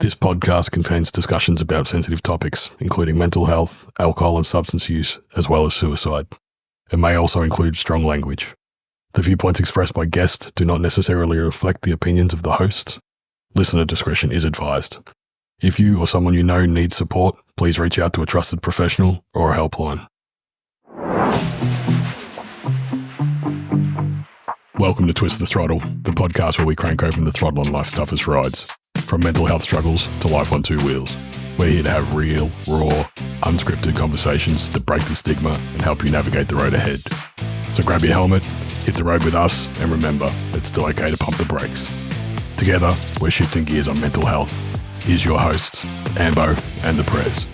This podcast contains discussions about sensitive topics, including mental health, alcohol and substance use, as well as suicide. It may also include strong language. The viewpoints expressed by guests do not necessarily reflect the opinions of the hosts. Listener discretion is advised. If you or someone you know needs support, please reach out to a trusted professional or a helpline. Welcome to Twist the Throttle, the podcast where we crank open the throttle on life's toughest rides. From mental health struggles to life on two wheels. We're here to have real, raw, unscripted conversations that break the stigma and help you navigate the road ahead. So grab your helmet, hit the road with us, and remember, it's still okay to pump the brakes. Together, we're shifting gears on mental health. Here's your hosts, Ambo and the Prez.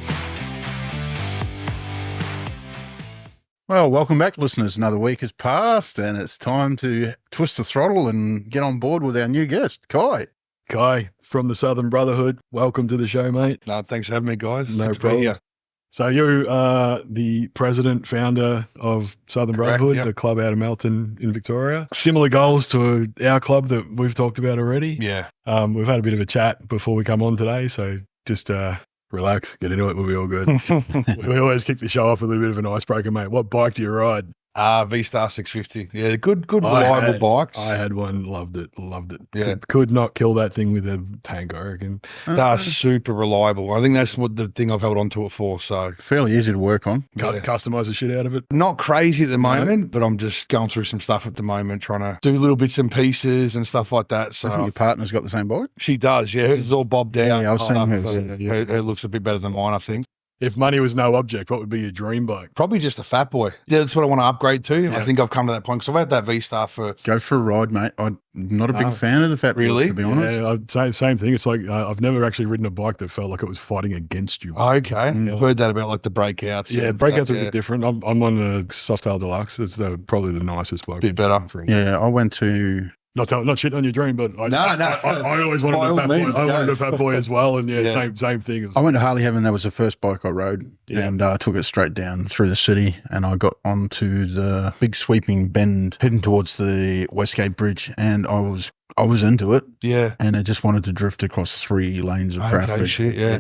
Well, welcome back, listeners. Another week has passed, and it's time to twist the throttle and get on board with our new guest, Kai. Kai from the Southern Brotherhood, welcome to the show, mate. No, thanks for having me, guys. No problem. So you are the president, founder of Southern Brotherhood, yep. the club out of Melton in Victoria. Similar goals to our club that we've talked about already. Yeah. We've had a bit of a chat before we come on today, so just relax, get into it, we'll be all good. We always kick the show off with a bit of an icebreaker, mate. What bike do you ride? V-Star 650. Yeah, good reliable bikes. I had one, loved it. Yeah. Could not kill that thing with a tank, I reckon. They're super reliable. I think that's what the thing I've held on to it for. So Fairly easy to work on. Customise the shit out of it. not crazy at the moment, but I'm just going through some stuff at the moment, trying to do little bits and pieces and stuff like that. I think So your partner's got the same bike. she does, yeah. Hers is all bobbed down. Yeah, I've seen hers. Her looks a bit better than mine, I think. If money was no object, what would be your dream bike? Probably just a fat boy. Yeah, that's what I want to upgrade to. Yeah. I think I've come to that point because I've had that V-Star for... Go for a ride, mate. I'm not a big fan of the fat Really? boys, to be honest. Yeah, same thing. It's like I've never actually ridden a bike that felt like it was fighting against you. Okay. Yeah. I've heard that about like the breakouts. Yeah, breakouts are a bit different. I'm on a Softail Deluxe. It's probably the nicest bike. Bit better. Yeah, I went to... Not shitting on your dream, but I always By wanted all a fat boy. means, I go. wanted a fat boy as well, and Yeah. same thing. I went to Harley Heaven. That was the first bike I rode, Yeah. and took it straight down through the city, and I got onto the big sweeping bend heading towards the Westgate Bridge, and I was into it, Yeah. and I just wanted to drift across 3 lanes of Okay, traffic. shit, yeah.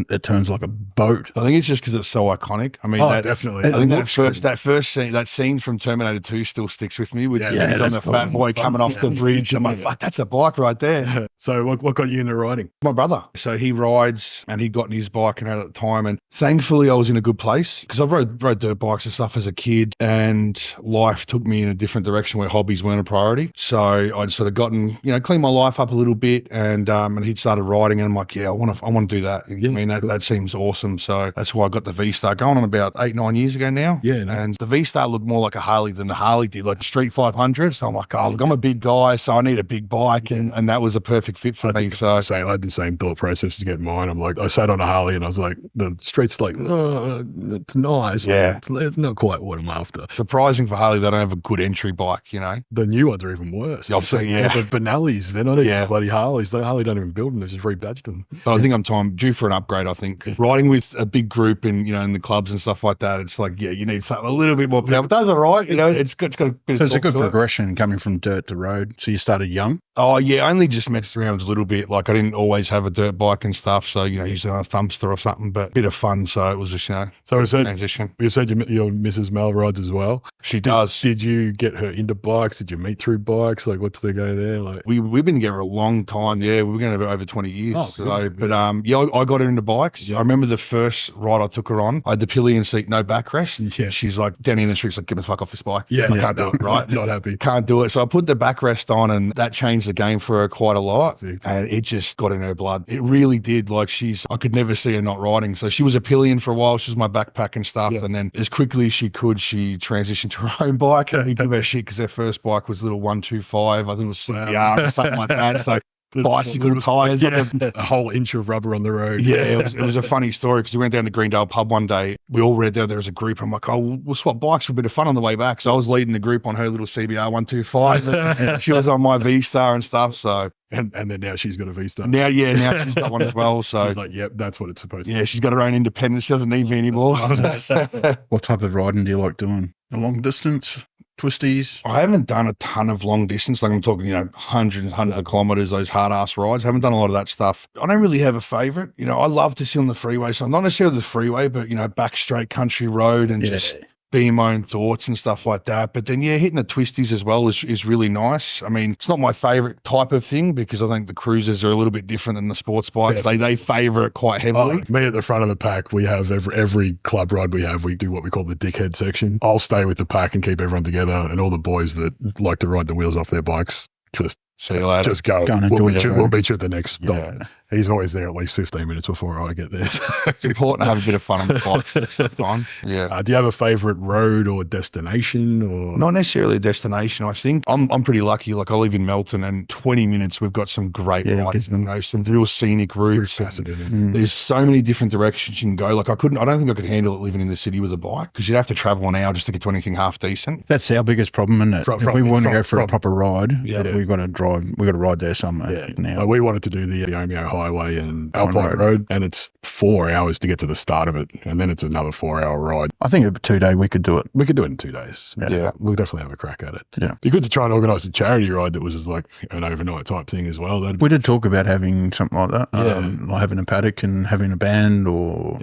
It turns like a boat. I think it's just because it's so iconic. I mean, Definitely. I think looks that first scene, that scene from Terminator 2 still sticks with me with Yeah, the that's the cool. fat boy coming off the bridge. I'm like, fuck, that's a bike right there. So what got you into riding? My brother. So he rides and he'd gotten his bike and had it at the time. And thankfully I was in a good place because I've rode dirt bikes and stuff as a kid, and life took me in a different direction where hobbies weren't a priority. So I'd sort of gotten, cleaned my life up a little bit, and he'd started riding, and I'm like, yeah, I want to do that. Yeah, I mean, that seems awesome. So that's why I got the V-Star going on about 8-9 years ago now. Yeah, no. And the V-Star looked more like a Harley than the Harley did, like the Street 500. So I'm like, oh, look, I'm a big guy, so I need a big bike, and that was a perfect fit for me. So I had the same thought process to get mine. I'm like, I sat on a Harley and I was like, the street's like, oh, it's nice. Yeah. It's not quite what I'm after. surprising for Harley, they don't have a good entry bike, The new ones are even worse. I've seen, yeah. The Benellis, they're not even Yeah. bloody Harleys. Harley don't even build them. They've just rebadged them. But I think I'm due for an upgrade, I think. Riding with a big group in the clubs and stuff like that, it's like, yeah, you need something a little bit more power. But that's all right. It's got a bit So of it's a good torque to it. progression coming from dirt to road. So you started young. Oh, yeah, I only just messed around a little bit. Like, I didn't always have a dirt bike and stuff, so, using a thumbster or something, but a bit of fun, so it was just, So we said transition. your Mrs. Mel rides as well. She does. Did you get her into bikes? Did you meet through bikes? Like, what's the go there? Like, We've been together a long time. Yeah, we've been together over 20 years. Oh, So, good. but I got her into bikes. Yeah. I remember the first ride I took her on. I had the pillion seat, no backrest. Yeah. She's like, Danny in the street's like, get the fuck off this bike. yeah, I can't do it, right? Not happy. Can't do it. So I put the backrest on, and that changed the game for her quite a lot. Perfect. And it just got in her blood. It really did. Like, I could never see her not riding. So she was a pillion for a while. She was my backpack and stuff. Yeah. And then as quickly as she could, she transitioned to her own bike. And we give her shit because her first bike was a little 125. I think it was CBR or something like that. So bicycle tyres. Yeah, a whole inch of rubber on the road. Yeah, it was a funny story because we went down to Greendale pub one day. We all read there as a group. I'm like, oh, we'll swap bikes for a bit of fun on the way back. So I was leading the group on her little CBR 125. And she was on my V-Star and stuff. So And then now she's got a V-Star. now she's got one as well. So She's like, yep, that's what it's supposed to be. yeah, she's got her own independence. She doesn't need me anymore. What type of riding do you like doing? A long distance? twisties? I haven't done a ton of long distance. Like I'm talking, hundreds and hundreds of kilometers, those hard ass rides. I haven't done a lot of that stuff. I don't really have a favorite. I love to sit on the freeway. So not necessarily the freeway, but, back straight country road and just be in my own thoughts and stuff like that. But then, hitting the twisties as well is really nice. I mean, it's not my favorite type of thing because I think the cruisers are a little bit different than the sports bikes. Yeah. They favour it quite heavily. Me at the front of the pack, we have every club ride we have, we do what we call the dickhead section. I'll stay with the pack and keep everyone together, and all the boys that like to ride the wheels off their bikes, just see you later. Just go. We'll beat you at the next stop. Yeah. He's always there at least 15 minutes before I get there. So. It's important to have a bit of fun on the bikes sometimes. Yeah. Do you have a favourite road or destination? Or not necessarily a destination. I think I'm pretty lucky. Like I live in Melton, and 20 minutes we've got some great rides. Some real scenic routes. There's so many different directions you can go. Like I don't think I could handle it living in the city with a bike because you'd have to travel an hour just to get to anything half decent. That's our biggest problem, isn't it? If we want to go for a proper ride, we've got to drive. We've got to ride there somewhere. Now we wanted to do the Omeo Highway and Alpine Road, and it's 4 hours to get to the start of it, and then it's another 4-hour ride. I think a 2-day we could do it. We could do it in 2 days. Yeah. We'll definitely have a crack at it. Yeah. Be good to try and organise a charity ride that was just like an overnight type thing as well. We did talk about having something like that. Like having a paddock and having a band or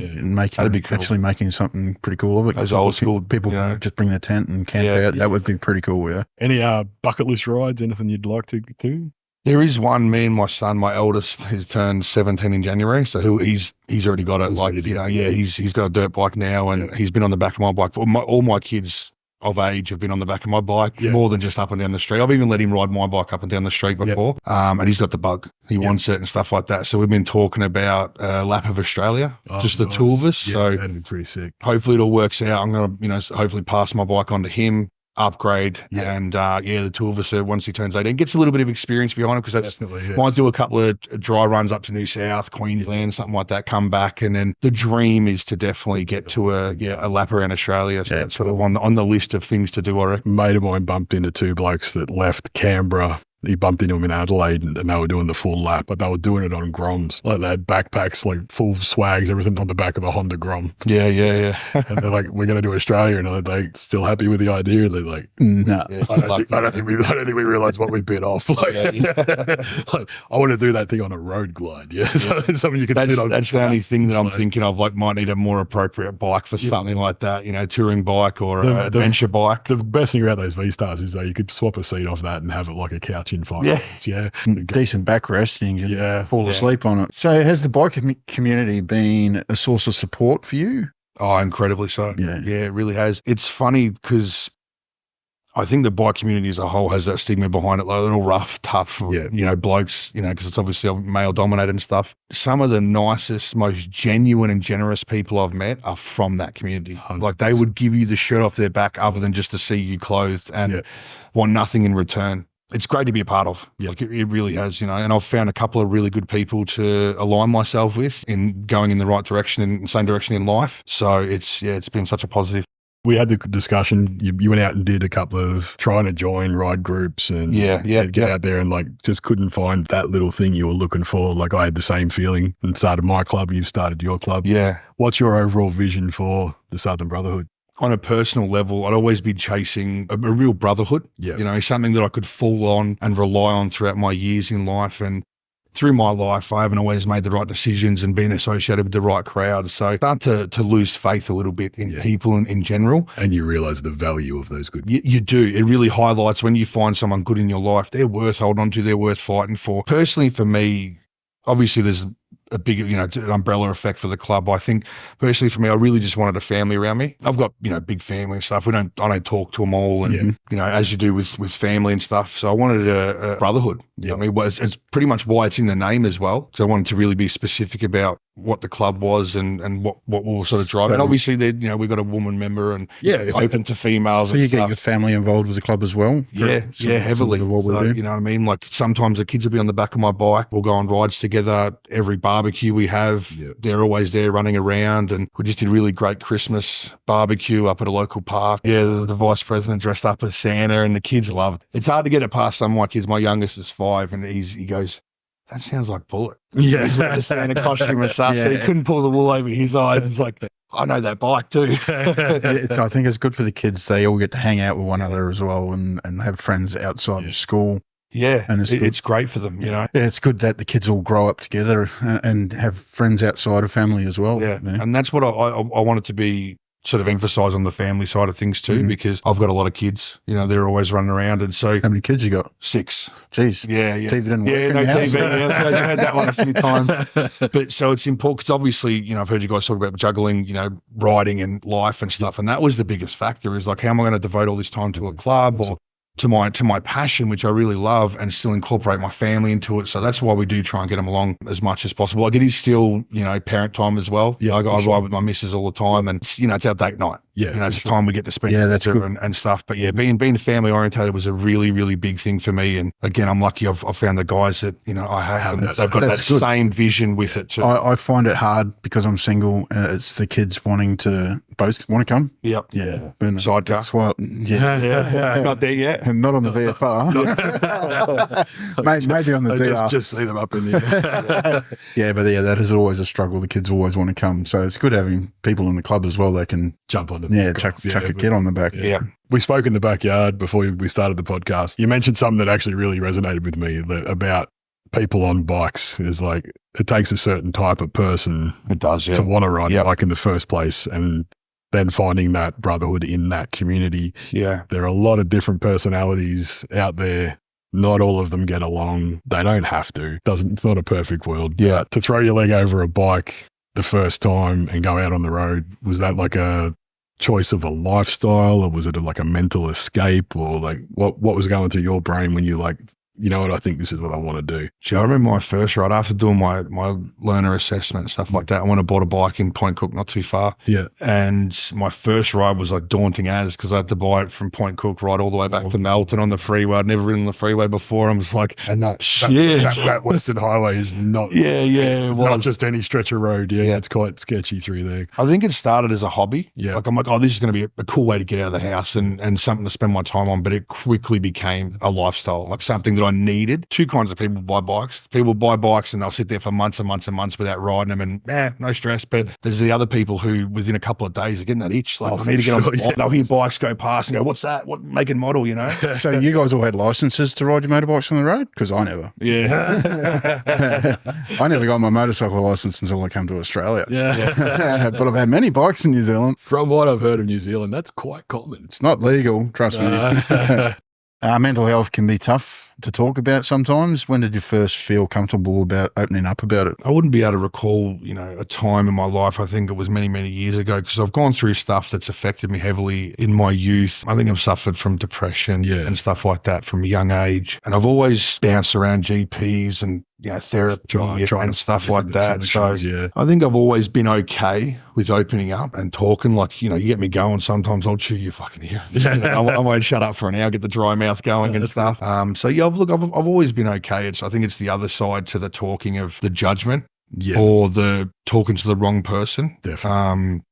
actually making something pretty cool of it. Those old school people just bring their tent and camp out. That would be pretty cool, yeah. Any bucket list rides, anything you'd like to do? There is one. Me and my son, my eldest, has turned 17 in January, so he's already got it. He's got a dirt bike now, and he's been on the back of my bike. All my kids of age have been on the back of my bike more than just up and down the street. I've even let him ride my bike up and down the street before, and he's got the bug. He wants it and stuff like that. So we've been talking about a lap of Australia, just the two of us. Yeah, so that'd be pretty sick. Hopefully it all works out. I'm gonna, hopefully pass my bike on to him. Upgrade and the two of us once he turns 18 gets a little bit of experience behind him because might do a couple of dry runs up to New South, Queensland, something like that, come back, and then the dream is to definitely get to a lap around Australia. So that's sort of on the list of things to do, I reckon. Mate of mine bumped into two blokes that left Canberra. He bumped into him in Adelaide and they were doing the full lap, but they were doing it on Groms. Like they had backpacks, like full swags, everything on the back of a Honda Grom. Yeah. And they're like, we're going to do Australia. And are they still happy with the idea? They're like, no. I don't think we realised what we bit off. Like, like, I want to do that thing on a road glide. Yeah. So it's something you can sit on. That's the only thing that I'm thinking of, like might need a more appropriate bike for something like that, touring bike or an adventure bike. The best thing about those V-Stars is that you could swap a seat off that and have it like a couch in 5 minutes. Yeah. Decent backrest and you can fall asleep on it. So has the bike community been a source of support for you? Oh, incredibly so. Yeah, it really has. It's funny because I think the bike community as a whole has that stigma behind it, like a little rough, tough, blokes, because it's obviously male dominated and stuff. Some of the nicest, most genuine and generous people I've met are from that community. 100%. Like they would give you the shirt off their back other than just to see you clothed and want nothing in return. It's great to be a part of. Like it really has, and I've found a couple of really good people to align myself with in going in the right direction and same direction in life. So it's been such a positive. We had the discussion. You went out and did a couple of trying to join ride groups and get out there and like just couldn't find that little thing you were looking for. Like I had the same feeling and started my club. You've started your club. Yeah. What's your overall vision for the Southern Brotherhood? On a personal level, I'd always be chasing a real brotherhood, something that I could fall on and rely on throughout my years in life. And through my life, I haven't always made the right decisions and been associated with the right crowd. So I start to lose faith a little bit in people in general. And you realise the value of those good people. You do. It really highlights when you find someone good in your life, they're worth holding on to, they're worth fighting for. Personally, for me, obviously there's a big, an umbrella effect for the club. I think personally for me, I really just wanted a family around me. I've got, big family and stuff. I don't talk to them all and, as you do with family and stuff. So I wanted a brotherhood. I mean, it's pretty much why it's in the name as well. So I wanted to really be specific about what the club was and what will sort of drive it. And obviously we've got a woman member and open to females. So you get your family involved with the club as well? Heavily. So, you know what I mean? Like sometimes the kids will be on the back of my bike. We'll go on rides together. Every barbecue we have, they're always there running around. And we just did a really great Christmas barbecue up at a local park. Yeah, the vice president dressed up as Santa and the kids loved it. It's hard to get it past some of my kids. My youngest is 5 and he goes, that sounds like Bullet. Yeah. He's wearing a Santa costume and stuff, so he couldn't pull the wool over his eyes. It's like, I know that bike too. I think it's good for the kids. They all get to hang out with one another as well and have friends outside of school. Yeah, and it's great for them, Yeah, it's good that the kids all grow up together and have friends outside of family as well. Yeah, and that's what I wanted to be sort of emphasize on the family side of things too, because I've got a lot of kids. They're always running around, and so how many kids you got? 6. Jeez, yeah. TV didn't work. Yeah, no TV. Yeah, I've heard that one a few times. But so it's important because obviously, I've heard you guys talk about juggling, riding and life and stuff, and that was the biggest factor. Is like, how am I going to devote all this time to a club or to my passion, which I really love, and still incorporate my family into it. So that's why we do try and get them along as much as possible. Like, it is still, parent time as well. Yeah, I ride with my missus all the time, and it's our date night. Yeah, it's a time we get to spend together and stuff. But yeah, being family orientated was a really, really big thing for me. And again, I'm lucky I've found the guys that I have, and they've got that same vision with it too. I find it hard because I'm single. It's the kids wanting to both want to come. Yep. Yeah. Sidecar. Well, yeah. Not there yet. And not on the VFR. Maybe on the DR. Just see them up in the Yeah, but that is always a struggle. The kids always want to come. So it's good having people in the club as well. They can jump on chuck a kid on the back. Yeah. We spoke in the backyard before we started the podcast. You mentioned something that actually really resonated with me about people on bikes. Is like, it takes a certain type of person It does, yeah. to want to ride a bike in the first place, and then finding that brotherhood in that community. Yeah. There are a lot of different personalities out there. Not all of them get along. They don't have to. It's not a perfect world. Yeah. But to throw your leg over a bike the first time and go out on the road, was that like a choice of a lifestyle, or was it like a mental escape, or like what was going through your brain when you like, you know what, I think this is what I want to do? Gee, I remember my first ride after doing my learner assessment and stuff like that. I went and bought a bike in Point Cook, not too far. Yeah. And my first ride was like daunting because I had to buy it from Point Cook right all the way back to Melton on the freeway. I'd never ridden on the freeway before. I was like, and that Western Highway is not, it was not just any stretch of road. Yeah, it's quite sketchy through there. I think it started as a hobby. Yeah. Like, I'm like, this is going to be a cool way to get out of the house and something to spend my time on. But it quickly became a lifestyle, like something that I needed. 2 kinds of people buy bikes. People buy bikes and they'll sit there for months and months and months without riding them, and no stress. But there's the other people who within a couple of days are getting that itch. Like, I need to get on the bike. They'll hear bikes go past and go, what's that? What make and model, So you guys all had licenses to ride your motorbikes on the road? Because I never. Yeah. I never got my motorcycle license until I came to Australia. Yeah. But I've had many bikes in New Zealand. From what I've heard of New Zealand, that's quite common. It's not legal, trust me. Mental health can be tough to talk about sometimes. When did you first feel comfortable about opening up about it? I wouldn't be able to recall, a time in my life. I think it was many, many years ago, because I've gone through stuff that's affected me heavily in my youth. I think I've suffered from depression and stuff like that from a young age. And I've always bounced around GPs and therapy and stuff like that. So I think I've always been okay with opening up and talking. Like, you get me going. Sometimes I'll chew your fucking ear. I won't shut up for an hour, get the dry mouth going and stuff. I've always been okay. I think it's the other side to the talking of the judgment or the talking to the wrong person. Definitely.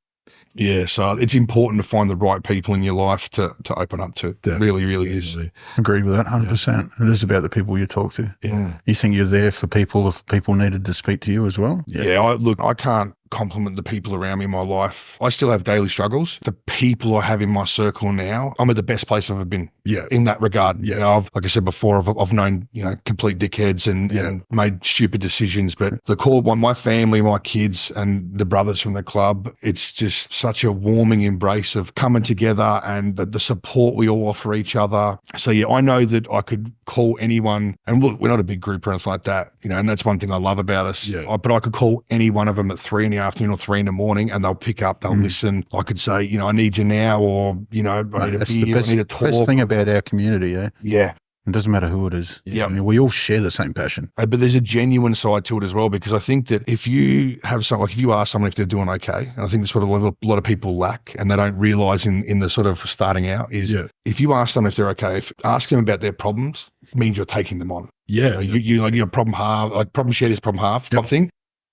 So it's important to find the right people in your life to open up to. It really, really is. Agree with that 100%. It is about the people you talk to. Yeah. You think you're there for people if people needed to speak to you as well? I can't compliment the people around me in my life. I still have daily struggles. The people I have in my circle now, I'm at the best place I've ever been. In that regard. Like I said before, I've known, complete dickheads and made stupid decisions, but the core one, my family, my kids and the brothers from the club, it's just such a warming embrace of coming together and the support we all offer each other. So I know that I could call anyone, and look, we're not a big group or anything like that, and that's one thing I love about us. But I could call any one of them at 3 in the afternoon or 3 in the morning, and they'll pick up, they'll listen. I could say, I need you now, or, I need a beer, I need to talk. Best thing about our community, Yeah. It doesn't matter who it is. Yeah. I mean, we all share the same passion. But there's a genuine side to it as well, because I think that if you have something, like if you ask someone if they're doing okay, and I think that's what a lot of people lack and they don't realize in the sort of starting out is if you ask them if they're okay, if ask them about their problems, it means you're taking them on. You're problem half, like problem shared is problem half type thing.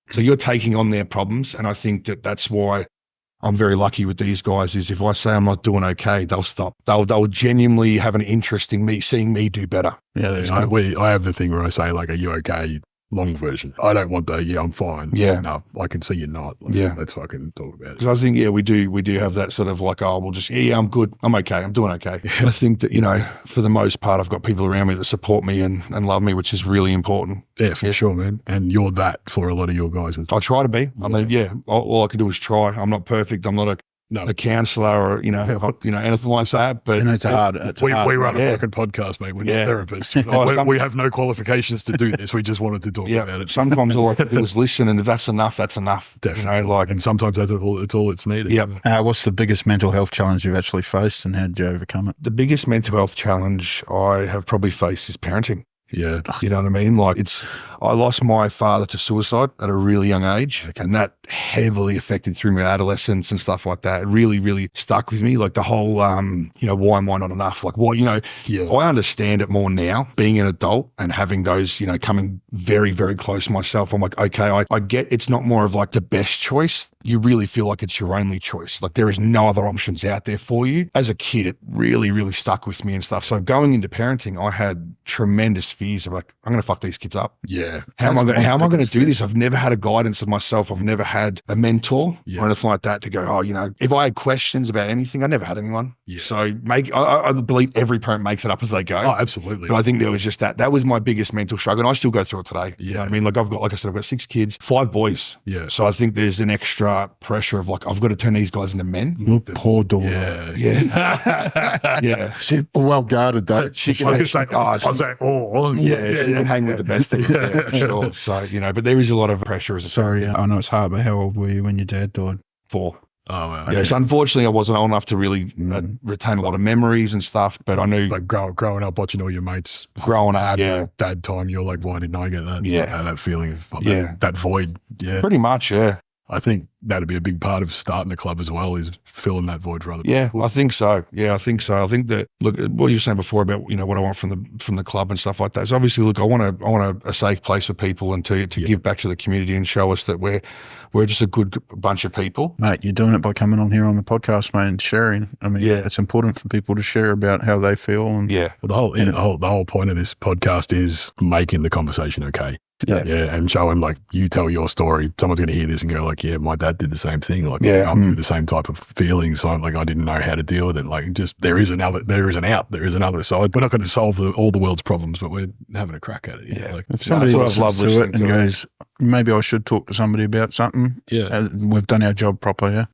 So you're taking on their problems. And I think that's why I'm very lucky with these guys is if I say I'm not doing okay, they'll stop. They'll genuinely have an interest in me, seeing me do better. I have the thing where I say, like, are you okay? long version. I don't want the, I'm fine. Yeah. No, I can see you're not. Like, Yeah. let's fucking talk about it. Because I think, we do have that sort of like, oh, we'll just, I'm good. I'm okay. I'm doing okay. I think that, for the most part, I've got people around me that support me and love me, which is really important. Yeah, for sure, man. And you're that for a lot of your guys. I try to be. I mean, all I can do is try. I'm not perfect. I'm not a counselor or, anything like that. But it's hard. We run a fucking podcast, mate. We're not therapists. We have no qualifications to do this. We just wanted to talk about it. Sometimes all I can do is listen, and if that's enough, that's enough. Definitely. And sometimes that's all it's needed. Yep. What's the biggest mental health challenge you've actually faced, and how did you overcome it? The biggest mental health challenge I have probably faced is parenting. Yeah. You know what I mean? Like I lost my father to suicide at a really young age, and that heavily affected through my adolescence and stuff like that. It really, really stuck with me. Like the whole, why am I not enough? Like I understand it more now, being an adult and having those, coming very, very close myself. I'm like, okay, I get it's not more of like the best choice. You really feel like it's your only choice. Like there is no other options out there for you. As a kid, it really, really stuck with me and stuff. So going into parenting, I had tremendous fears of like, I'm going to fuck these kids up. Yeah. How am I going to do this? I've never had a guidance of myself. I've never had a mentor or anything like that to go, if I had questions about anything, I never had anyone. Yeah. So I believe every parent makes it up as they go. Oh, absolutely. But I think there was just that was my biggest mental struggle. And I still go through it today. Yeah. You know what I mean? Like I've got 6 kids, 5 boys. Yeah. So I think there's an extra pressure of like, I've got to turn these guys into men. Look, poor daughter. Yeah. Yeah. She's well guarded though. She can she can hang with the best of them. Sure. So, but there is a lot of pressure. Sorry, I know it's hard, but how old were you when your dad died? 4. Oh, wow. Yes, unfortunately, I wasn't old enough to really retain a lot of memories and stuff, but I knew. Like growing up, watching all your mates growing up, dad time, you're like, why didn't I get that? Yeah. That feeling of that void. Yeah. Pretty much, yeah. I think that'd be a big part of starting a club as well, is filling that void for other people. I think so. Yeah, I think so. I think that, look, what you were saying before about, what I want from the club and stuff like that is obviously, look, I want a safe place for people and to give back to the community and show us that we're just a good bunch of people. Mate, you're doing it by coming on here on the podcast, mate, and sharing. I mean, it's important for people to share about how they feel. And well, the whole point of this podcast is making the conversation okay. Yeah, and showing like you tell your story, someone's going to hear this and go like, yeah, my dad did the same thing. Like, I'm through the same type of feelings. So like, I didn't know how to deal with it. Like, just there is another side. We're not going to solve all the world's problems, but we're having a crack at it. Yeah, like, if somebody listens to it and goes, maybe I should talk to somebody about something. Yeah, we've done our job properly. Yeah.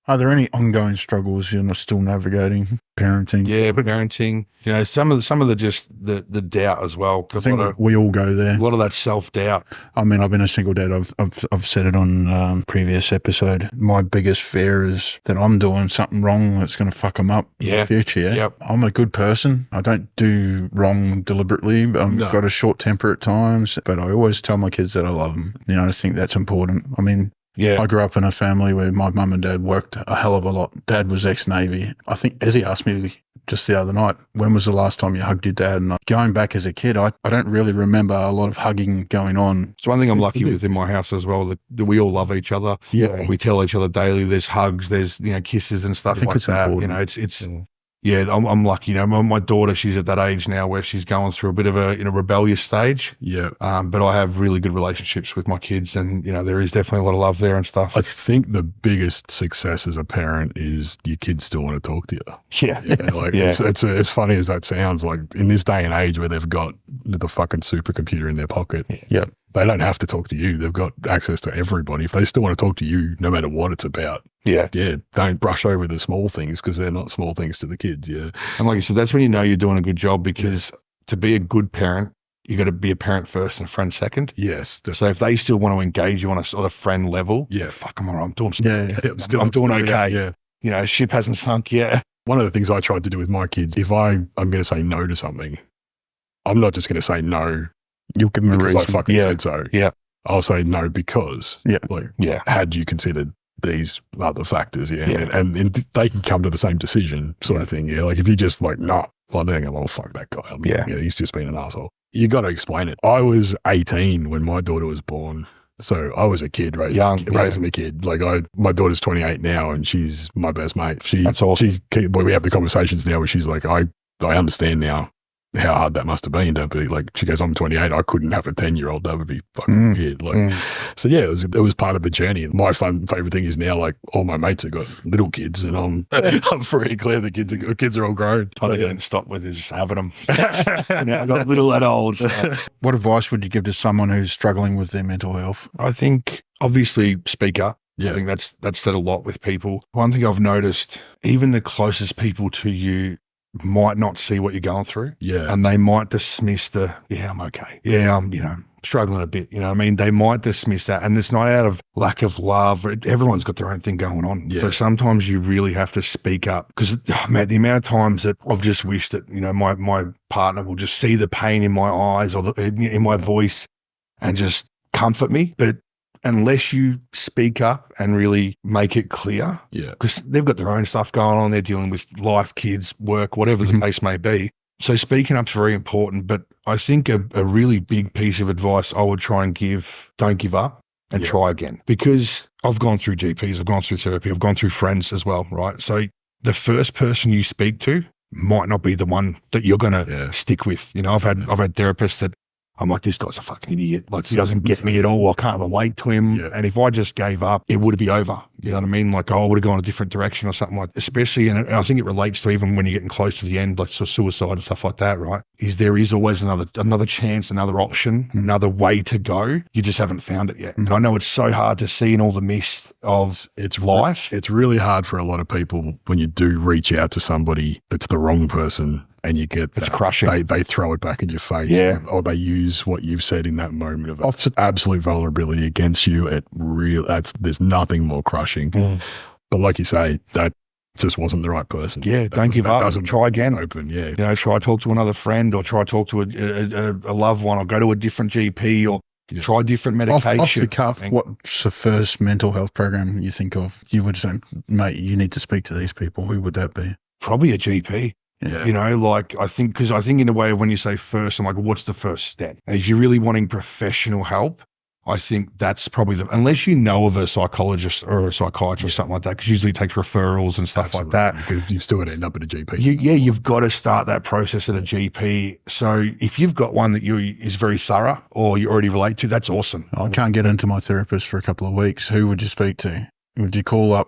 Are there any ongoing struggles you're still navigating? Parenting? Yeah, parenting. Some of the doubt as well. I think we all go there. A lot of that self-doubt. I mean, I've been a single dad. I've said it on previous episode. My biggest fear is that I'm doing something wrong that's going to fuck them up in the future. Yeah? Yep. I'm a good person. I don't do wrong deliberately. I've got a short temper at times, but I always tell my kids that I love them. I think that's important. I mean, I grew up in a family where my mum and dad worked a hell of a lot. Dad was ex-Navy. I think Ezzy asked me just the other night, when was the last time you hugged your dad? And going back as a kid, I don't really remember a lot of hugging going on. It's one thing I'm lucky with in my house as well, that we all love each other. Yeah. We tell each other daily, there's hugs, there's, kisses and stuff like that. Important. It's Yeah, I'm lucky. My daughter, she's at that age now where she's going through a bit of a rebellious stage. Yeah. But I have really good relationships with my kids, and there is definitely a lot of love there and stuff. I think the biggest success as a parent is your kids still want to talk to you. Yeah. It's as funny as that sounds. Like in this day and age where they've got the fucking supercomputer in their pocket. Yeah. They don't have to talk to you. They've got access to everybody. If they still want to talk to you, no matter what it's about. Yeah. Don't brush over the small things, because they're not small things to the kids. Yeah. And like I said, that's when you know you're doing a good job, because to be a good parent, you got to be a parent first and a friend second. Yes. So if they still want to engage you on a sort of friend level, fuck them, I'm doing something. I'm doing okay. Yeah. Ship hasn't sunk yet. One of the things I tried to do with my kids, if I'm going to say no to something, I'm not just going to say no. You'll give them a reason. I fucking said so. Yeah. I'll say no because. Had you considered these other factors? And they can come to the same decision, sort of thing. Yeah. Like if you just like, no, well, they're going, well, fuck that guy. He's just been an asshole. You got to explain it. I was 18 when my daughter was born. So I was a kid, raising a kid. Like my daughter's 28 now, and she's my best mate. That's awesome. We have the conversations now where she's like, I understand now how hard that must have been to be like, she goes, I'm 28, I couldn't have a 10-year-old. That would be fucking weird. Like, so yeah, it was part of the journey. And my favorite thing is now, like, all my mates have got little kids, and I'm free and clear. The kids are all grown. I didn't stop with just having them. So now I've got little and old. So. What advice would you give to someone who's struggling with their mental health? I think obviously speak up. Yeah. I think that's said a lot with people. One thing I've noticed, even the closest people to you might not see what you're going through. Yeah. And they might dismiss I'm okay. Yeah, I'm, struggling a bit. You know what I mean? They might dismiss that. And it's not out of lack of love. Everyone's got their own thing going on. Yeah. So sometimes you really have to speak up, because, man, the amount of times that I've just wished that, my partner will just see the pain in my eyes or in my voice and just comfort me. But unless you speak up and really make it clear, because they've got their own stuff going on, they're dealing with life, kids, work, whatever the case may be. So speaking up's very important. But I think a really big piece of advice I would try and give, don't give up and try again. Because I've gone through GPs, I've gone through therapy, I've gone through friends as well, right? So the first person you speak to might not be the one that you're going to stick with. I've had therapists that I'm like, this guy's a fucking idiot. Like, he doesn't get me at all. I can't relate to him. Yeah. And if I just gave up, it would be over. You know what I mean? Like, I would have gone a different direction or something like that. Especially, and I think it relates to even when you're getting close to the end, like suicide and stuff like that, right? There is always another chance, another option, another way to go. You just haven't found it yet. And I know it's so hard to see in all the mist of life. It's really hard for a lot of people when you do reach out to somebody that's the wrong person. And you get it's crushing. They throw it back in your face, or they use what you've said in that moment of absolute vulnerability against you. There's nothing more crushing. But like you say, that just wasn't the right person. Yeah, don't give up. Try again. Open, try talk to another friend, or try talk to a loved one, or go to a different GP, or try different medication. Off the cuff, what's the first mental health program you think of? You would say, mate, you need to speak to these people. Who would that be? Probably a GP. Yeah. I think in a way, when you say first, I'm like, what's the first step? And if you're really wanting professional help, I think that's probably unless you know of a psychologist or a psychiatrist or something like that, because usually it takes referrals and stuff like that. Because you've still got to end up at a GP. You've got to start that process at a GP. So if you've got one that is very thorough or you already relate to, that's awesome. I can't get into my therapist for a couple of weeks. Who would you speak to? Would you call up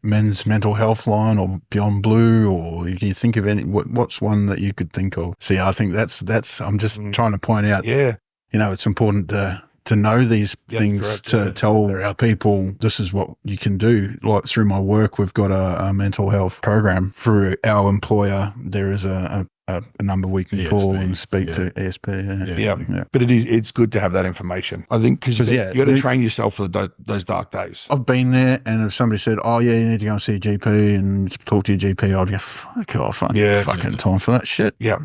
Men's Mental Health Line or Beyond Blue, or do you think of any? What's one that you could think of? See, I think that's. I'm just trying to point out. Yeah, it's important to know these things, to tell people this is what you can do. Like through my work, we've got a mental health program through our employer. There is a number we can call and speak to ESP. Yeah. But it's good to have that information. I think because you got to train yourself for those dark days. I've been there, and if somebody said, "Oh yeah, you need to go and see a GP and talk to your GP," I'd go, "Fuck off, fucking time for that shit." Yeah,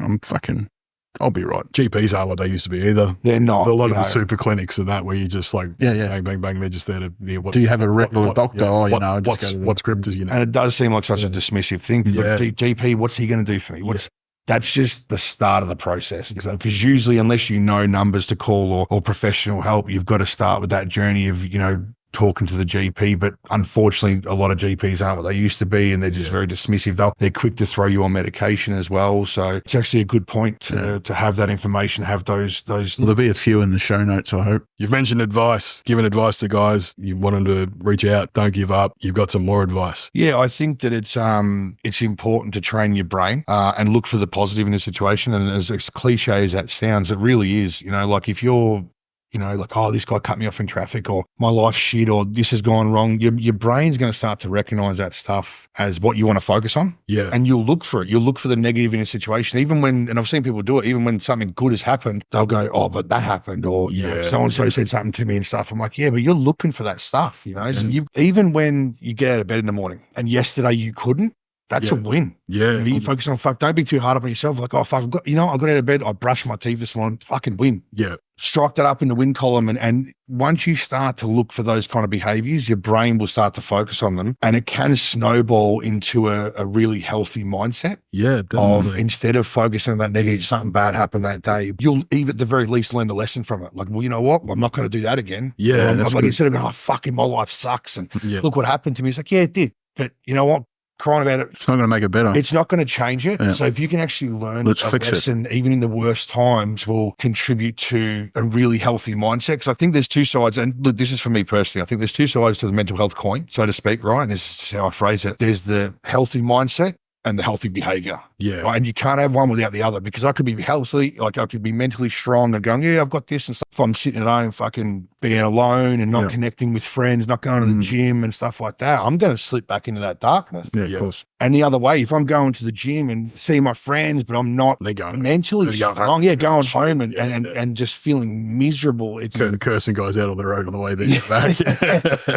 I'll be right. GPs aren't what they used to be either. They're not. A lot of the super clinics and that, where you just like, bang, bang, bang, they're just there to, do you have a regular doctor? What script is, And it does seem like such a dismissive thing. Yeah. GP, what's he going to do for me? That's just the start of the process. Because usually, unless you know numbers to call or professional help, you've got to start with that journey of, talking to the GP. But unfortunately, a lot of GPs aren't what they used to be, and they're just very dismissive. They're quick to throw you on medication as well. So it's actually a good point to have that information, have those. Well, there'll be a few in the show notes, I hope. You've mentioned advice, giving advice to guys. You want them to reach out, don't give up. You've got some more advice. Yeah, I think that it's important to train your brain and look for the positive in a situation. And as cliche as that sounds, it really is. Like if you're like, oh, this guy cut me off in traffic, or my life's shit, or this has gone wrong. Your brain's going to start to recognize that stuff as what you want to focus on. Yeah. And you'll look for it. You'll look for the negative in a situation. Even when, and I've seen people do it, even when something good has happened, they'll go, oh, but that happened. Or, so-and-so said something to me and stuff. I'm like, yeah, but you're looking for that stuff, So even when you get out of bed in the morning and yesterday you couldn't, that's a win. Yeah. You focus on, don't be too hard up on yourself. Like, oh, fuck, I got out of bed, I brushed my teeth this morning, fucking win. Yeah. Strike that up in the win column. And once you start to look for those kind of behaviors, your brain will start to focus on them, and it can snowball into a really healthy mindset. Yeah, definitely. Of instead of focusing on that negative, something bad happened that day, you'll even at the very least learn the lesson from it. Like, well, you know what? I'm not going to do that again. Yeah. Like instead of going, oh, fucking my life sucks. And look what happened to me. It's like, yeah, it did. But you know what? crying about it. It's not going to make it better. It's not going to change it. Yeah. So if you can actually learn Let's a fix lesson, even in the worst times, will contribute to a really healthy mindset. Because I think there's two sides, and look, this is for me personally. I think there's two sides to the mental health coin, so to speak, right? And this is how I phrase it. There's the healthy mindset and the healthy behavior. Yeah. Right? And you can't have one without the other, because I could be healthy, like I could be mentally strong and going, yeah, I've got this and stuff. If I'm sitting at home fucking being alone and not connecting with friends, not going to the gym and stuff like that, I'm going to slip back into that darkness. Yeah, of course. And the other way, if I'm going to the gym and see my friends, but I'm not mentally strong, going home and just feeling miserable. It's cursing guys out on the road on the way there back.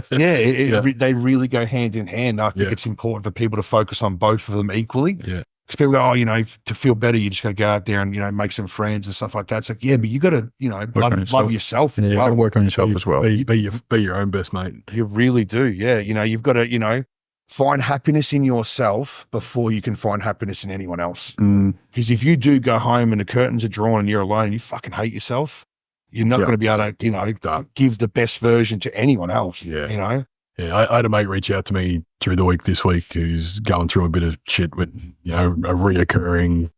They really go hand in hand. I think it's important for people to focus on both of them equally. Yeah. Because people go, to feel better, you just got to go out there and, make some friends and stuff like that. It's like, but you got to, love yourself. Yeah, you got to work on yourself as well. Be your own best mate. You really do. Yeah. You've got to, find happiness in yourself before you can find happiness in anyone else. Because if you do go home and the curtains are drawn and you're alone and you fucking hate yourself, you're not going to be able to, give the best version to anyone else. Yeah. Yeah, I had a mate reach out to me through the week this week who's going through a bit of shit with, a reoccurring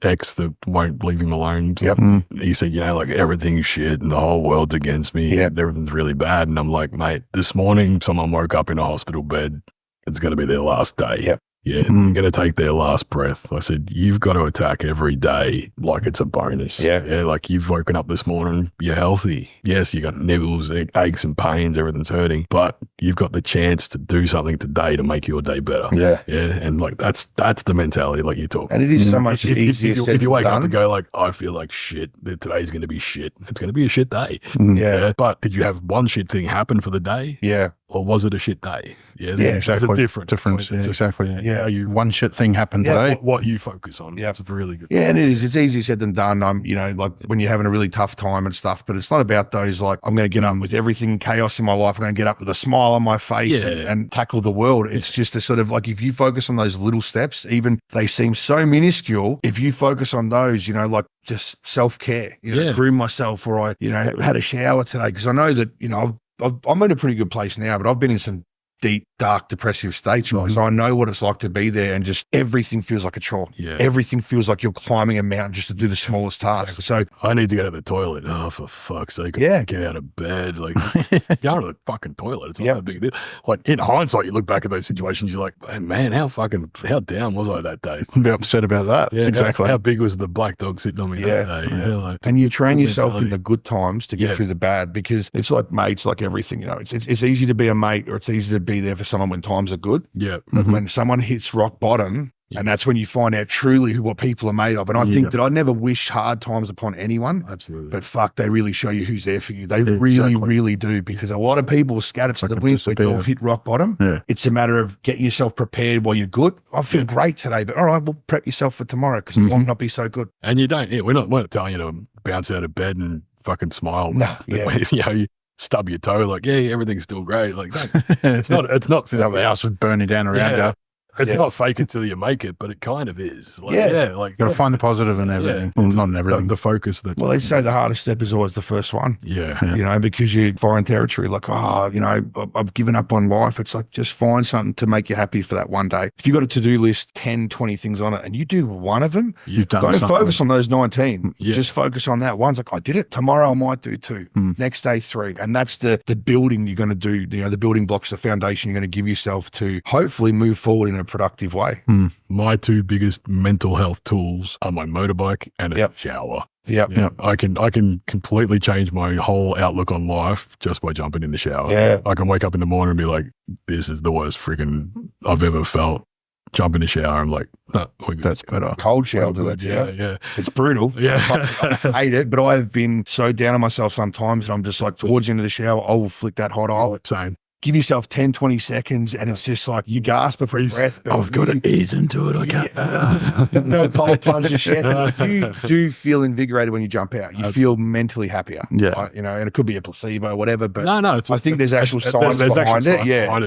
ex that won't leave him alone. So he said, everything's shit and the whole world's against me. And everything's really bad. And I'm like, mate, this morning someone woke up in a hospital bed. It's going to be their last day. Yeah, they're going to take their last breath. I said, you've got to attack every day like it's a bonus. Yeah, like you've woken up this morning, you're healthy. Yes, you got niggles, aches and pains, everything's hurting, but you've got the chance to do something today to make your day better. Yeah, and like that's the mentality like you talk. And it is so much easier said if you wake than up done. and go like, I feel like shit, today's going to be shit. It's going to be a shit day. Yeah. But did you have one shit thing happen for the day? Yeah. Or was it a shit day? Yeah, exactly. There's a difference. Yeah, exactly. Yeah, one shit thing happened today. What you focus on. Yeah, it's really good. Yeah, and it is. It's easier said than done. I'm, like when you're having a really tough time and stuff, but it's not about those like, I'm going to get up with everything chaos in my life. I'm going to get up with a smile on my face and tackle the world. It's just a sort of like, if you focus on those little steps, even they seem so minuscule, if you focus on those, like just self-care, groom myself, or I, had a shower today. Because I know that, I'm in a pretty good place now, but I've been in some deep, dark, depressive states, right? So I know what it's like to be there, and just everything feels like a chore. Yeah. Everything feels like you're climbing a mountain just to do the smallest task. Exactly. So I need to go to the toilet. Oh, for fuck's sake. Get out of bed. Like, go to the fucking toilet. It's not that big a deal. Like, in hindsight, you look back at those situations, you're like, man, how down was I that day? I'm upset about that. Yeah, exactly. How big was the black dog sitting on me that day? Yeah, like, and you train yourself in the good times to get through the bad, because it's like mates, like everything, it's easy to be a mate, or it's easy to be there for someone when times are good. Yeah. When someone hits rock bottom, and that's when you find out truly what people are made of. And I think that I never wish hard times upon anyone. Absolutely. But fuck, they really show you who's there for you. They really do, because a lot of people are scattered to the wind when you've hit rock bottom. Yeah. It's a matter of getting yourself prepared while you're good. I feel great today, but all right, well, prep yourself for tomorrow, because it might not be so good. And you don't, we're not telling you to bounce out of bed and fucking smile. No, you stub your toe, like, everything's still great. Like, it's not the house is burning down around you. It's not fake it till you make it, but it kind of is. Like, like, got to find the positive in everything. Well, not in everything. The focus that. Well, they say the hardest step is always the first one. Yeah. Because you foreign territory, like, I've given up on life. It's like, just find something to make you happy for that one day. If you've got a to-do list, 10, 20 things on it, and you do one of them, don't focus on those 19. Just focus on that one. It's like, I did it. Tomorrow I might do 2. Next day, 3. And that's the building you're going to do, the building blocks, the foundation you're going to give yourself to hopefully move forward in a productive way. My 2 biggest mental health tools are my motorbike and a shower. I can completely change my whole outlook on life just by jumping in the shower. I can wake up in the morning and be like, this is the worst freaking I've ever felt. Jump in the shower. I'm like, that's better. Cold shower do that. Yeah. It's brutal. I hate it, but I've been so down on myself sometimes, and I'm just like, towards the end of the shower, I will flick that hot oil. Same. Give yourself 10, 20 seconds, and it's just like you gasp for breath. I've got to ease into it. I can't. No cold plunge and shit. You do feel invigorated when you jump out. You feel mentally happier. Yeah. Right? And it could be a placebo, whatever. But no, I think there's actual science behind it. Yeah,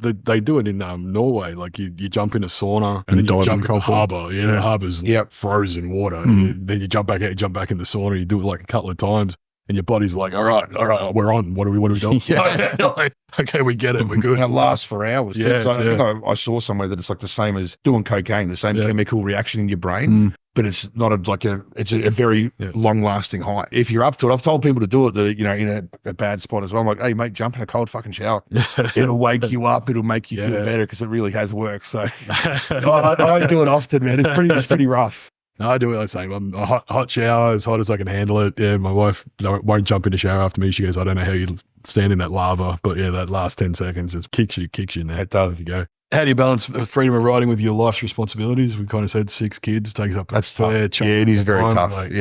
they do it in Norway. Like you jump in a sauna and then you jump in the harbour. The harbour's frozen water. Then you jump back out. You jump back in the sauna. You do it like a couple of times. and your body's like, all right, we're on. What are we doing? Yeah. Like, okay, we get it. We're good. And it lasts for hours. Yeah, So I think I saw somewhere that it's like the same as doing cocaine, the same chemical reaction in your brain. But it's not it's a very long-lasting high. If you're up to it, I've told people to do it that, you know, in a bad spot as well. I'm like, hey, mate, jump in a cold fucking shower. It'll wake you up. It'll make you feel better because it really has worked. So I do it often, man. It's pretty rough. No, I do it the same. I'm a hot shower, as hot as I can handle it. Yeah, my wife won't jump in the shower after me. She goes, I don't know how you stand in that lava, but yeah, that last 10 seconds just kicks you in there. It does. You go. How do you balance freedom of riding with your life's responsibilities? We kind of said 6 kids takes up that's fair chunk. Yeah, it is very tough. Like,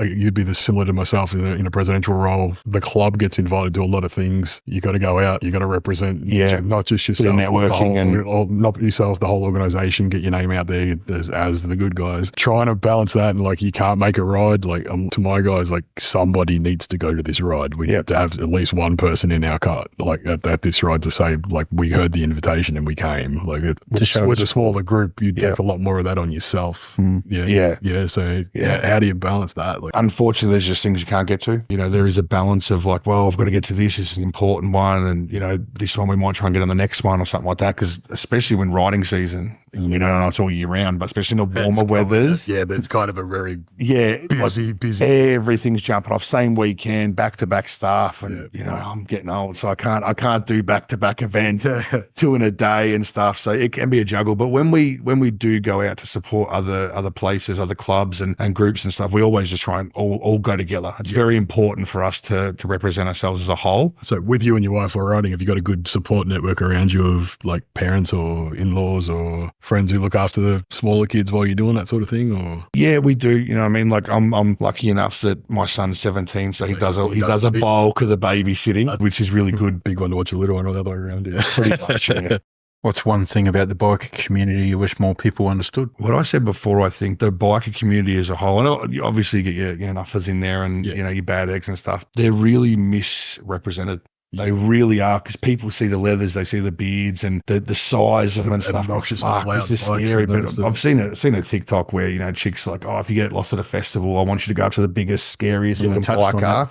you'd be similar to myself in a presidential role. The club gets invited to a lot of things. You got to go out. You got to represent, not just yourself, networking not yourself, the whole organization. Get your name out there as the good guys. Trying to balance that, and like you can't make a ride. Like to my guys, like somebody needs to go to this ride. We have to have at least one person in our car, like at this ride, to say like we heard the invitation and we came. Like with a smaller group, you'd take a lot more of that on yourself. So how do you balance that? Like, unfortunately, there's just things you can't get to. You know, there is a balance of like, well, I've got to get to this. It's an important one, and you know, this one we might try and get on the next one or something like that. Because especially when riding season, you know, it's all year round, but especially in the warmer weathers, there's kind of a very busy. Everything's jumping off. Same weekend, back-to-back stuff, and you know, I'm getting old, so I can't do back-to-back events 2 in a day and stuff. So it can be a juggle. But when we do go out to support other places, other clubs and groups and stuff, we always just try and all go together. It's very important for us to represent ourselves as a whole. So with you and your wife while riding, have you got a good support network around you of like parents or in-laws or friends who look after the smaller kids while you're doing that sort of thing? Or yeah, we do. You know what I mean? Like I'm lucky enough that my son's 17, so he does a bulk of the babysitting, which is really good. Big one to watch a little one or the other way around. Yeah, pretty much. Yeah. What's one thing about the biker community you wish more people understood? What I said before, I think the biker community as a whole, and you obviously get your nuffers in there and you know, your bad eggs and stuff, they're really misrepresented. They really are, because people see the leathers, they see the beards and the size of them and stuff. Fuck, this is scary. But I've seen a TikTok where, you know, chicks like, oh, if you get lost at a festival, I want you to go up to the biggest, scariest looking bike car.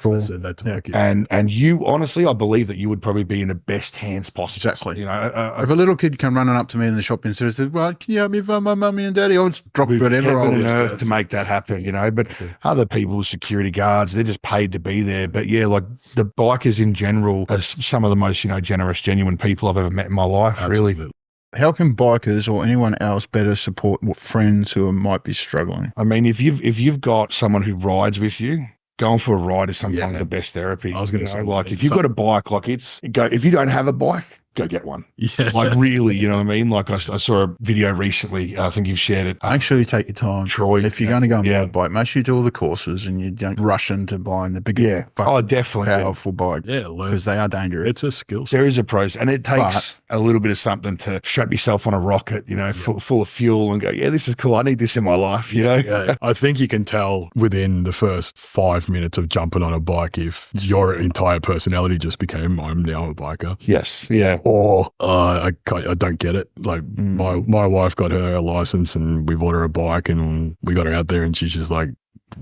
And you, honestly, I believe that you would probably be in the best hands possible. Exactly. You know, if a little kid come running up to me in the shopping center and said, well, can you help me find my mummy and daddy? I would drop whatever on earth to make that happen, you know. But other people, security guards, they're just paid to be there. But yeah, like the bikers in general are some of the most, you know, generous, genuine people I've ever met in my life. Absolutely. Really. How can bikers or anyone else better support friends who might be struggling? I mean, if you've got someone who rides with you, going for a ride is sometimes the best therapy. I was going to say, like, if you've got a bike, like if you don't have a bike, go get one. Yeah. Like really, you know what I mean? Like I saw a video recently, I think you've shared it. Make sure you take your time. Troy. If you're going to go on a bike, make sure you do all the courses and you don't rush into buying the bigger, definitely powerful bike. Yeah, because they are dangerous. It's a skill set. There is a pros, and it takes a little bit of something to strap yourself on a rocket, you know, full of fuel and go, yeah, this is cool. I need this in my life, you know? Yeah. I think you can tell within the first 5 minutes of jumping on a bike if your entire personality just became, I'm now a biker. Yes. Yeah. Or I don't get it. Like my wife got her license and we bought her a bike and we got her out there and she's just like,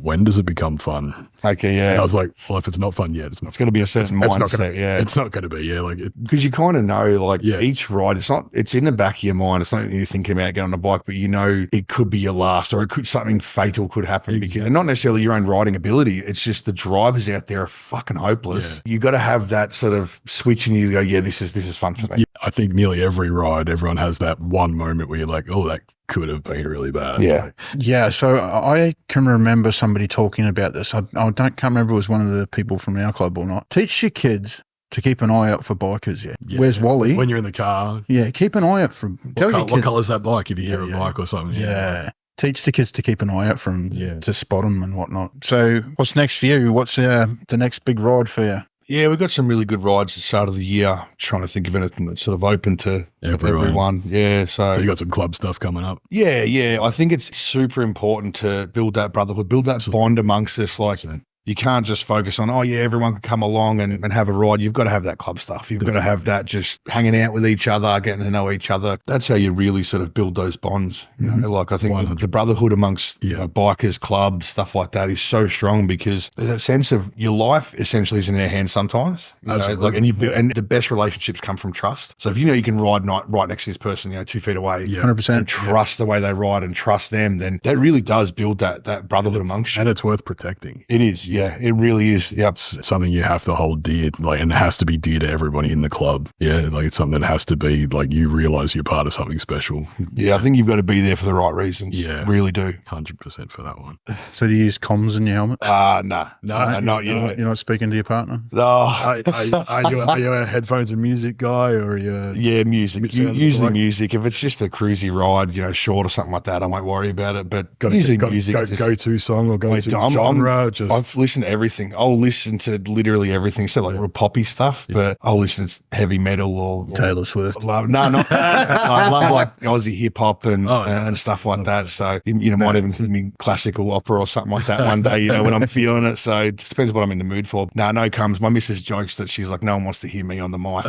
when does it become fun? Okay, yeah. And I was like, well, if it's not fun yet, it's not. It's going to be a certain mindset, It's not going to be, like. Because you kind of know, like, each ride, it's in the back of your mind. It's not you're thinking about getting on a bike, but you know it could be your last or something fatal could happen. Exactly. And not necessarily your own riding ability. It's just the drivers out there are fucking hopeless. Yeah. You got to have that sort of switch in you to go, yeah, this is fun for me. Yeah, I think nearly every ride, everyone has that one moment where you're like, oh, that could have been really bad. Yeah. Yeah. So I can remember somebody talking about this. I can't remember if it was one of the people from our club or not. Teach your kids to keep an eye out for bikers. Yeah. Where's Wally? When you're in the car. Yeah. Keep an eye out for what colour's that bike if you hear a bike or something? Yeah. Teach the kids to keep an eye out for them, to spot them and whatnot. So what's next for you? What's the next big ride for you? Yeah, we've got some really good rides at the start of the year. Trying to think of anything that's sort of open to everyone. Yeah, so you got some club stuff coming up. Yeah. I think it's super important to build that brotherhood, build that bond amongst us. Like, You can't just focus on, oh yeah, everyone can come along and have a ride. You've got to have that club stuff. You've got to have that just hanging out with each other, getting to know each other. That's how you really sort of build those bonds. You know, like I think 100%. The brotherhood amongst you know, bikers, clubs, stuff like that is so strong because there's that sense of your life essentially is in their hands sometimes. You know, like, and the best relationships come from trust. So if you know you can ride right next to this person, you know, 2 feet away, 100%, and trust the way they ride and trust them, then that really does build that brotherhood amongst you. And it's worth protecting. It is, yeah, it really is. Yeah, it's something you have to hold dear, like, and it has to be dear to everybody in the club. Yeah, like it's something that has to be like you realize you're part of something special. Yeah, I think you've got to be there for the right reasons. Yeah, really do. 100% for that one. So do you use comms in your helmet? No, not yet. You're not speaking to your partner? No. Are you a headphones and music guy, or are you? Yeah, music. Usually music. If it's just a cruisy ride, you know, short or something like that, I won't worry about it. But usually music. Go-to song or go-to genre? I've listened to everything. I'll listen to literally everything. So like real poppy stuff, but I'll listen to heavy metal or Taylor Swift. I love like Aussie hip hop and stuff like that. So you know, might even hear me classical opera or something like that one day. You know, when I'm feeling it. So it depends what I'm in the mood for. No comes. My missus jokes that she's like, no one wants to hear me on the mic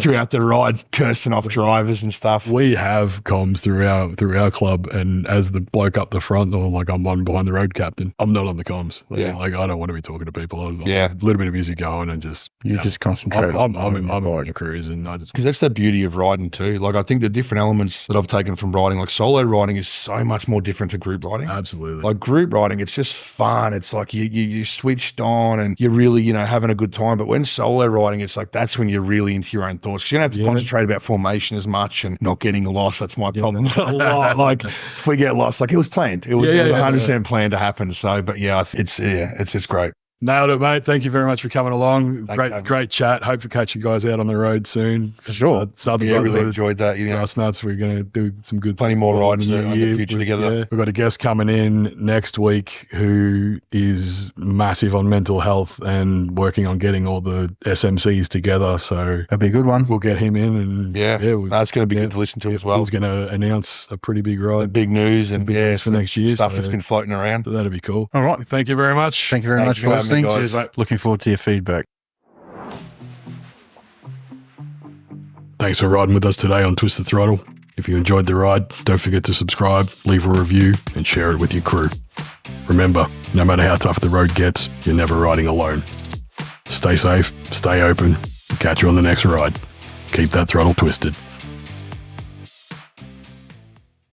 throughout the ride, cursing off drivers and stuff. We have comms through our club, and as the bloke up the front, or like I'm one behind the road captain, I'm not on the comms. Like I don't want to be talking to people. A little bit of music going and just just concentrate. I'm on your cruise, and because that's the beauty of riding too. Like I think the different elements that I've taken from riding, like solo riding, is so much more different to group riding. Absolutely. Like group riding, it's just fun. It's like you switched on and you're really, you know, having a good time. But when solo riding, it's like that's when you're really into your own thoughts. You don't have to concentrate about formation as much and not getting lost. That's my problem a lot. Like if we get lost, like it was planned. It was 100% planned to happen. So, but it's just great. Nailed it, mate. Thank you very much for coming along. Great chat. Hope to catch you guys out on the road soon. For sure. Southern Brotherhood, really enjoyed that. You know, last nuts. We're going to do some good, plenty more rides in the future together. Yeah. We've got a guest coming in next week who is massive on mental health and working on getting all the SMCs together. So that'd be a good one. We'll get him in, and that's going to be good to listen to as well. He's going to announce a pretty big ride, big news, and news for next year. Stuff that's been floating around. So that'd be cool. All right. Thank you very much. Thank you very much for listening. Cheers, mate. Looking forward to your feedback. Thanks for riding with us today on Twist the Throttle. If you enjoyed the ride, don't forget to subscribe, leave a review, and share it with your crew. Remember, no matter how tough the road gets, you're never riding alone. Stay safe, stay open, catch you on the next ride. Keep that throttle twisted.